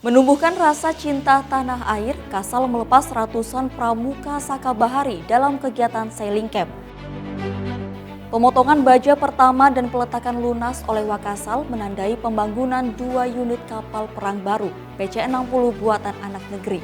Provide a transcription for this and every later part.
Menumbuhkan rasa cinta tanah air, Kasal melepas ratusan pramuka Sakabahari dalam kegiatan sailing camp. Pemotongan baja pertama dan peletakan lunas oleh Wakasal menandai pembangunan 2 unit kapal perang baru PC-60 buatan anak negeri.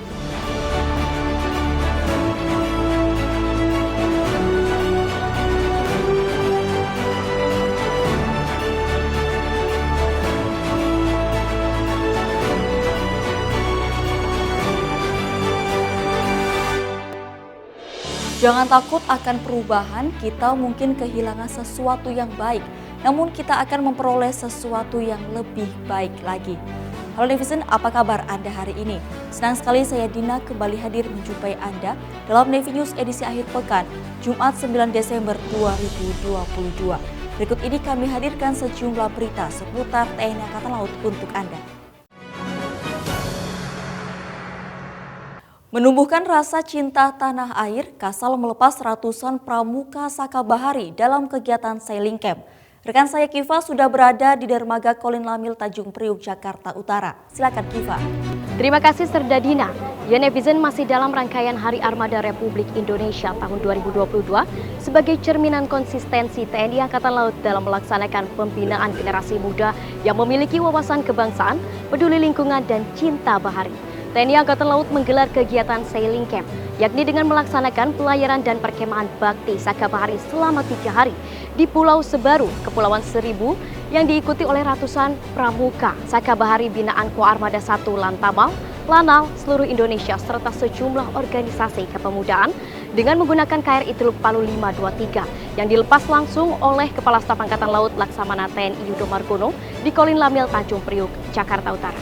Jangan takut akan perubahan, kita mungkin kehilangan sesuatu yang baik, namun kita akan memperoleh sesuatu yang lebih baik lagi. Halo netizen, apa kabar Anda hari ini? Senang sekali saya Dina kembali hadir menjumpai Anda dalam Nevi News edisi akhir pekan, Jumat 9 Desember 2022. Berikut ini kami hadirkan sejumlah berita seputar TNI Angkatan Laut untuk Anda. Menumbuhkan rasa cinta tanah air, Kasal melepas ratusan pramuka Sakabahari dalam kegiatan sailing camp. Rekan saya Kiva sudah berada di dermaga Kolin Lamil Tanjung Priuk, Jakarta Utara. Silakan Kiva. Terima kasih Serdadina. Ya netizen, masih dalam rangkaian Hari Armada Republik Indonesia tahun 2022 sebagai cerminan konsistensi TNI Angkatan Laut dalam melaksanakan pembinaan generasi muda yang memiliki wawasan kebangsaan, peduli lingkungan, dan cinta bahari. TNI Angkatan Laut menggelar kegiatan sailing camp, yakni dengan melaksanakan pelayaran dan perkemahan bakti Sakabahari selama 3 hari di Pulau Sebaru, Kepulauan Seribu, yang diikuti oleh ratusan pramuka Sakabahari binaan Koarmada 1 Lantamal, Lanal, seluruh Indonesia, serta sejumlah organisasi kepemudaan dengan menggunakan KRI Teluk Palu 523 yang dilepas langsung oleh Kepala Staf Angkatan Laut Laksamana TNI Yudo Margono di Kolin Lamil Tanjung Priuk, Jakarta Utara.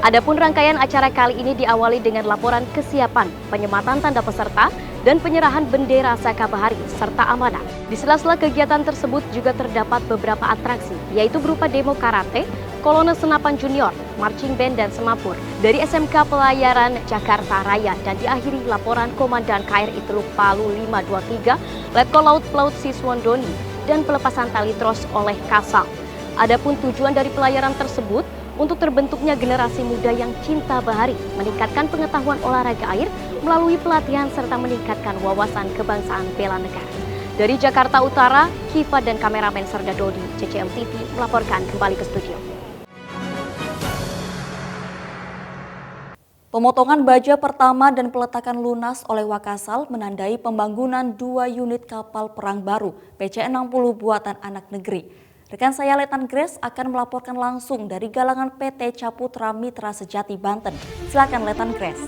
Adapun rangkaian acara kali ini diawali dengan laporan kesiapan, penyematan tanda peserta, dan penyerahan bendera Sakabahari serta amanah. Di sela-sela kegiatan tersebut juga terdapat beberapa atraksi, yaitu berupa demo karate, kolonel senapan junior, marching band, dan semapur dari SMK Pelayaran Jakarta Raya, dan diakhiri laporan Komandan KRI Teluk Palu 523, Letkol Laut Pelaut Siswondoni, dan pelepasan tali tros oleh Kasal. Adapun tujuan dari pelayaran tersebut untuk terbentuknya generasi muda yang cinta bahari, meningkatkan pengetahuan olahraga air melalui pelatihan serta meningkatkan wawasan kebangsaan bela negara. Dari Jakarta Utara, Kiva dan kameramen Serda Dodi, CCM TV melaporkan kembali ke studio. Pemotongan baja pertama dan peletakan lunas oleh Wakasal menandai pembangunan 2 unit kapal perang baru PC-60 buatan anak negeri. Rekan saya Letnan Grace akan melaporkan langsung dari galangan PT Caputra Mitra Sejati Banten. Silakan Letnan Grace.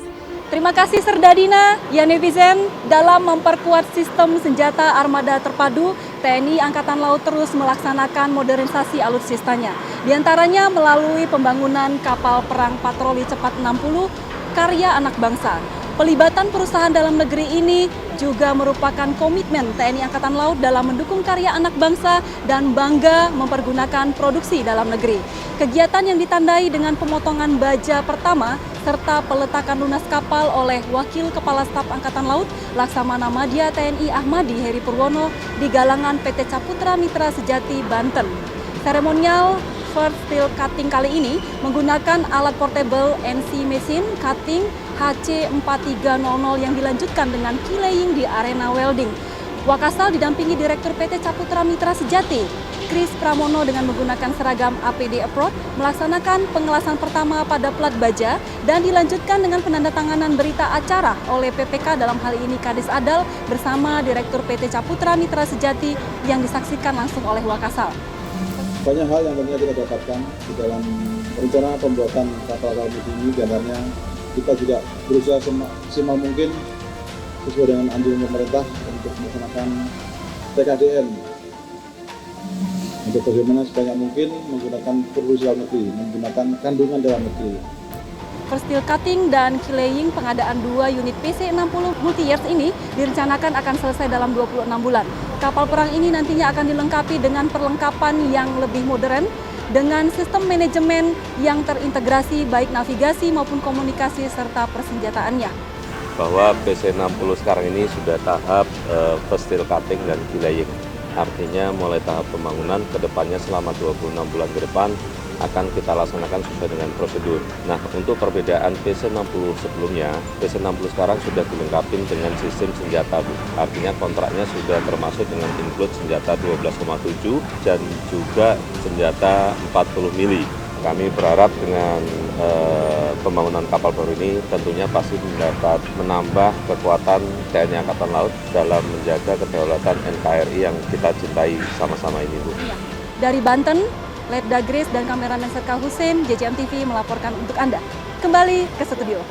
Terima kasih Serdadina. Ya netizen, dalam memperkuat sistem senjata armada terpadu, TNI Angkatan Laut terus melaksanakan modernisasi alutsistanya. Di antaranya melalui pembangunan kapal perang patroli cepat 60 karya anak bangsa. Pelibatan perusahaan dalam negeri ini juga merupakan komitmen TNI Angkatan Laut dalam mendukung karya anak bangsa dan bangga mempergunakan produksi dalam negeri. Kegiatan yang ditandai dengan pemotongan baja pertama serta peletakan lunas kapal oleh Wakil Kepala Staf Angkatan Laut Laksamana Madya TNI Ahmadi Heri Purwono di galangan PT Caputra Mitra Sejati Banten. Seremonial first steel cutting kali ini menggunakan alat portable NC mesin cutting HC4300 yang dilanjutkan dengan kilaying di arena welding. Wakasal didampingi Direktur PT Caputra Mitra Sejati, Kris Pramono, dengan menggunakan seragam APD Approach melaksanakan pengelasan pertama pada plat baja dan dilanjutkan dengan penandatanganan berita acara oleh PPK, dalam hal ini Kadis Adal bersama Direktur PT Caputra Mitra Sejati yang disaksikan langsung oleh Wakasal. Banyak hal yang tentunya kita dapatkan di dalam rencana pembuatan kapal-kapal ini, gambarnya kita juga berusaha semaksimal mungkin sesuai dengan anjuran pemerintah untuk melaksanakan TKDN untuk bagaimana sebanyak mungkin menggunakan produksi dalam negeri, menggunakan kandungan dalam negeri. First steel cutting dan kilaying pengadaan 2 unit PC-60 multi-years ini direncanakan akan selesai dalam 26 bulan. Kapal perang ini nantinya akan dilengkapi dengan perlengkapan yang lebih modern dengan sistem manajemen yang terintegrasi baik navigasi maupun komunikasi serta persenjataannya. Bahwa PC-60 sekarang ini sudah tahap first steel cutting dan kilaying. Artinya mulai tahap pembangunan ke depannya selama 26 bulan ke depan akan kita laksanakan sesuai dengan prosedur. Nah, untuk perbedaan PC-60 sebelumnya, PC-60 sekarang sudah dilengkapi dengan sistem senjata, Bu. Artinya kontraknya sudah termasuk dengan include senjata 12,7 dan juga senjata 40 mili. Kami berharap dengan pembangunan kapal baru ini tentunya pasti mendapat menambah kekuatan TNI Angkatan Laut dalam menjaga kedaulatan NKRI yang kita cintai sama-sama ini, Bu. Dari Banten, Letda Grace dan kameramen Serka Hussein, JCM TV melaporkan untuk Anda. Kembali ke studio.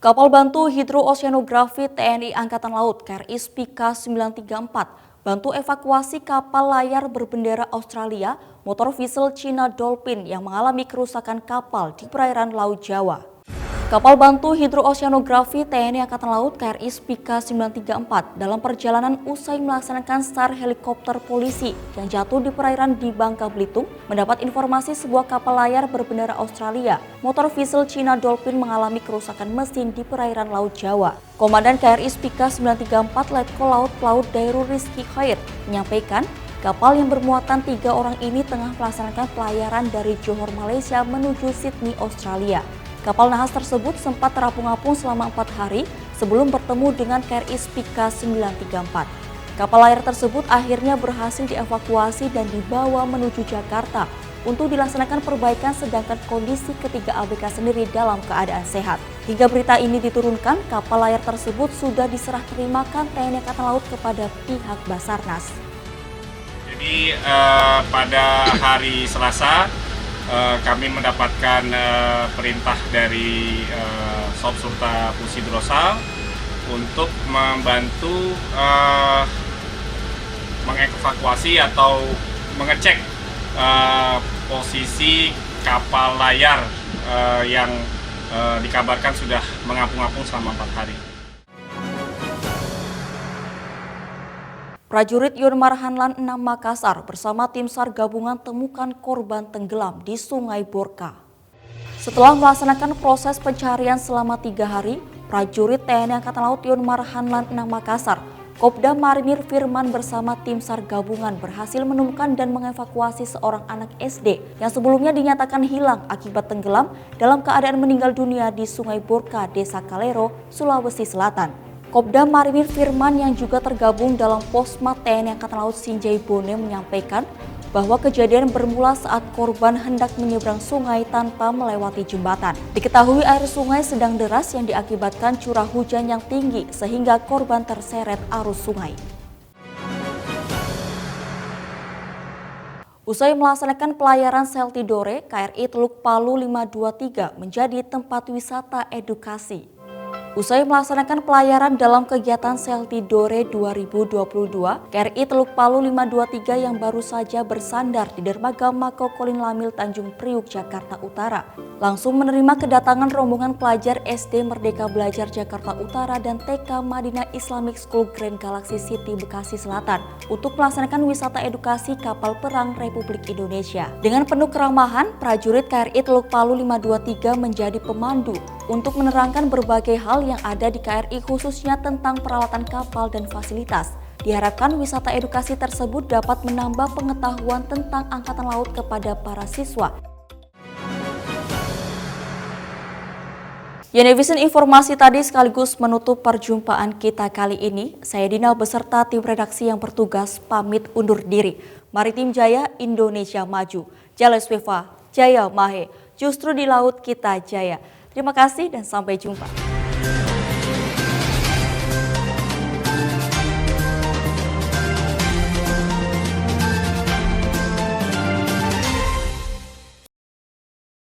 Kapal bantu hidrooceanografi TNI Angkatan Laut KRI Spika 934 bantu evakuasi kapal layar berbendera Australia motor vessel China Dolphin yang mengalami kerusakan kapal di perairan Laut Jawa. Kapal bantu hidrooceanografi TNI Angkatan Laut KRI Spika 934 dalam perjalanan usai melaksanakan SAR helikopter polisi yang jatuh di perairan di Bangka Belitung mendapat informasi sebuah kapal layar berbendera Australia motor vessel China Dolphin mengalami kerusakan mesin di perairan Laut Jawa. Komandan KRI Spika 934 Letko Laut Pelaut Dairul Rizky Khair menyampaikan kapal yang bermuatan 3 orang ini tengah melaksanakan pelayaran dari Johor, Malaysia menuju Sydney, Australia. Kapal nahas tersebut sempat terapung-apung selama 4 hari sebelum bertemu dengan KRI Spika 934. Kapal layar tersebut akhirnya berhasil dievakuasi dan dibawa menuju Jakarta untuk dilaksanakan perbaikan sedangkan kondisi ketiga ABK sendiri dalam keadaan sehat. Hingga berita ini diturunkan, kapal layar tersebut sudah diserah terimakan TNI Angkatan Laut kepada pihak Basarnas. Jadi pada hari Selasa kami mendapatkan perintah dari Subsurta Pusi Drosal untuk membantu mengevakuasi atau mengecek posisi kapal layar yang dikabarkan sudah mengapung-apung selama 4 hari. Prajurit Yonmar Hanlan 6 Makassar bersama tim SAR gabungan temukan korban tenggelam di Sungai Borka. Setelah melaksanakan proses pencarian selama 3 hari, prajurit TNI Angkatan Laut Yonmar Hanlan 6 Makassar, Kopda Marinir Firman bersama tim SAR gabungan berhasil menemukan dan mengevakuasi seorang anak SD yang sebelumnya dinyatakan hilang akibat tenggelam dalam keadaan meninggal dunia di Sungai Borka, Desa Kalero, Sulawesi Selatan. Kopda Marinir Firman yang juga tergabung dalam Posmat TNI Angkatan Laut Sinjai Bone menyampaikan bahwa kejadian bermula saat korban hendak menyeberang sungai tanpa melewati jembatan. Diketahui air sungai sedang deras yang diakibatkan curah hujan yang tinggi sehingga korban terseret arus sungai. Usai melaksanakan pelayaran Sel Tidore, KRI Teluk Palu 523 menjadi tempat wisata edukasi. Usai melaksanakan pelayaran dalam kegiatan Sel Tidore 2022, KRI Teluk Palu 523 yang baru saja bersandar di dermaga Mako Kolin Lamil Tanjung Priuk, Jakarta Utara, langsung menerima kedatangan rombongan pelajar SD Merdeka Belajar Jakarta Utara dan TK Madinah Islamic School Grand Galaxy City Bekasi Selatan untuk melaksanakan wisata edukasi kapal perang Republik Indonesia. Dengan penuh keramahan, prajurit KRI Teluk Palu 523 menjadi pemandu untuk menerangkan berbagai hal yang ada di KRI khususnya tentang peralatan kapal dan fasilitas. Diharapkan wisata edukasi tersebut dapat menambah pengetahuan tentang Angkatan Laut kepada para siswa. Univision informasi tadi sekaligus menutup perjumpaan kita kali ini. Saya Dina beserta tim redaksi yang bertugas pamit undur diri. Maritim Jaya, Indonesia maju. Jales Viva, Jaya Mahe, justru di laut kita jaya. Terima kasih dan sampai jumpa.